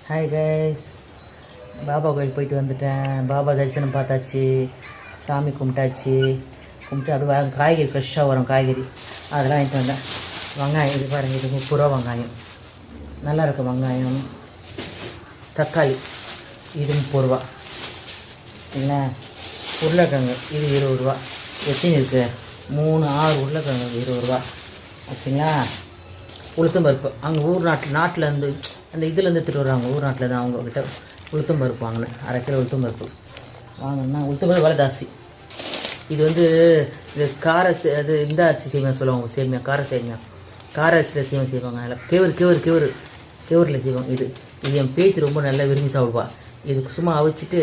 Hi guys, Baba கோயில் போயிட்டு வந்துட்டேன். பாபா தரிசனம் பார்த்தாச்சு, சாமி கும்பிட்டாச்சு. கும்பிட்டு அப்படியே வர காய்கறி ஃப்ரெஷ்ஷாக வரும் காய்கறி, அதெல்லாம் வாங்கிட்டு வந்தேன். வெங்காயம் இது பாருங்கள், இது 30 ரூபா வெங்காயம், நல்லாயிருக்கும் வெங்காயம். தக்காளி இது 30 ரூபா. இல்லை உருளைக்கிழங்கு இது 20 ரூபா. எத்தனை இருக்குது? 3-6 உருளைக்கிழங்கு 20 ரூபா ஆச்சுங்களா. உளுத்தம் பருப்பு அங்கே நாட்டில் இருந்து அந்த இதுலேருந்து எடுத்துகிட்டு வருவாங்க, ஊர் நாட்டில் தான் அவங்கக்கிட்ட உளுத்தம் பருப்பு வாங்கினேன். 1/2 கிலோ உளுத்தம் பருப்பு வாங்கினா உளுத்தம் பருப்பு விலை ஜாஸ்தி. இது இது அது இந்த அரிசி சேமியா சொல்லுவாங்க, சேமியா கார அரிசியில் சேமியா செய்வாங்க. அதில் கேவரில் செய்வாங்க. இது என் பேத்தி ரொம்ப நல்லா விரும்பி சாப்பிடுவா. இதுக்கு சும்மா அவிச்சிட்டு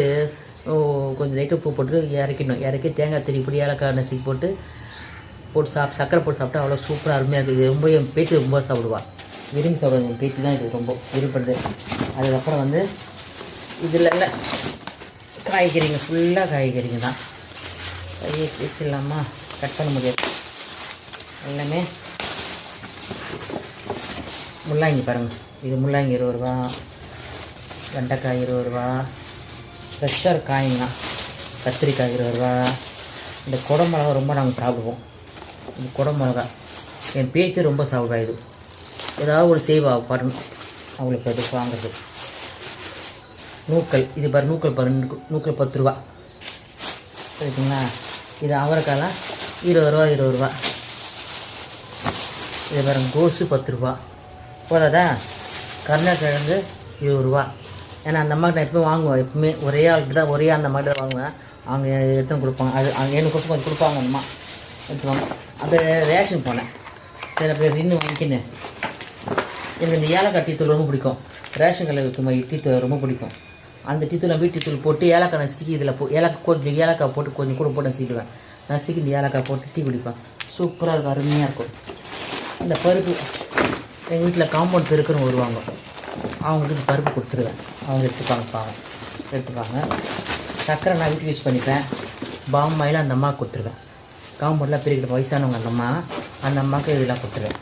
கொஞ்சம் லைட்டாக உப்பு போட்டு இறக்கி தேங்காய் திருப்பி ஏலக்காய் நசுக்கி போட்டு சக்கரை போட்டு சாப்பிட்டா அவ்வளோ சூப்பராக அருமையாக இருக்குது. இது ரொம்ப என் பேத்தி ரொம்ப சாப்பிடுவா, விரும்பி சாப்பிடுவாங்க. என் பேத்தி தான் இது ரொம்ப விரும்புறது. அதுக்கப்புறம் இதில் இல்லை காய்கறிங்க, ஃபுல்லாக காய்கறிங்க தான். கையை பீஸ் இல்லாமல் கட் பண்ண முடியாது. எல்லாமே முள்ளாங்கி பாருங்கள், இது முள்ளாங்கி 20 ரூபா, வெண்டைக்காய் 20 ரூபா, ஃப்ரெஷ்ஷாக காய்ங்கண்ணா. கத்திரிக்காய் 20 ரூபா. இந்த குடமிளகா ரொம்ப நாங்கள் சாப்பிடுவோம். இது குடமிளகா என் பேச்சு ரொம்ப சாப்பிடுவா. இது ஏதாவது ஒரு செய்வா பாருங்க, அவங்களுக்கு அது வாங்குறது. நூக்கல் இது பாரு, நூக்கல் 10 ரூபா சரிங்களா. இது அவரைக்காலாம் 20 ரூபா. இது பாருங்க, கோஸு 10 ரூபா போதாதா. கருணக்கிழங்கு 20 ரூபா. ஏன்னா அந்த அம்மாக்கிட்ட நான் எப்பவுமே வாங்குவேன், எப்பவுமே ஒரே ஆளுக்கு தான், ஒரே அந்த மாதிரி தான் வாங்குவேன். அவங்க எடுத்து கொடுப்பாங்க, அது அவங்க எனக்கு கொஞ்சம் கொடுப்பாங்க. அம்மா எடுத்துவாங்க. அப்படியே ரேஷன் போனேன், சரி அப்படியே நின்று வாங்கிக்கின்னு. எனக்கு இந்த ஏலக்காய் டீத்தூள் ரொம்ப பிடிக்கும். ரேஷன் கடையில் வைக்கும் டீத்தூள் ரொம்ப பிடிக்கும். அந்த டீத்தூள் நான் டீத்தூள் போட்டு ஏலக்காய் நசுக்கி இதில் ஏலக்காய் போட்டு கொஞ்சம் கூட போட்டு நசுக்கிடுவேன். நசுக்கி இந்த ஏலக்காய் போட்டு டீ குடிப்பேன். சூப்பராக இருக்கும், அருமையாக இருக்கும். இந்த பருப்பு எங்கள் வீட்டில் காம்பவுண்ட் பெருக்குன்னு வருவாங்க, அவங்களுக்கு இந்த பருப்பு கொடுத்துருவேன். அவங்க எடுத்துப்பாங்க. சர்க்கரை நான் வீட்டுக்கு யூஸ் பண்ணிப்பேன். பாமாயில் அந்த அம்மாவுக்கு கொடுத்துருவேன். காம்பவுண்டில் பெருக்கிட்டு வயசானவங்க அந்த அம்மாவுக்கு இதெல்லாம் கொடுத்துருவேன்.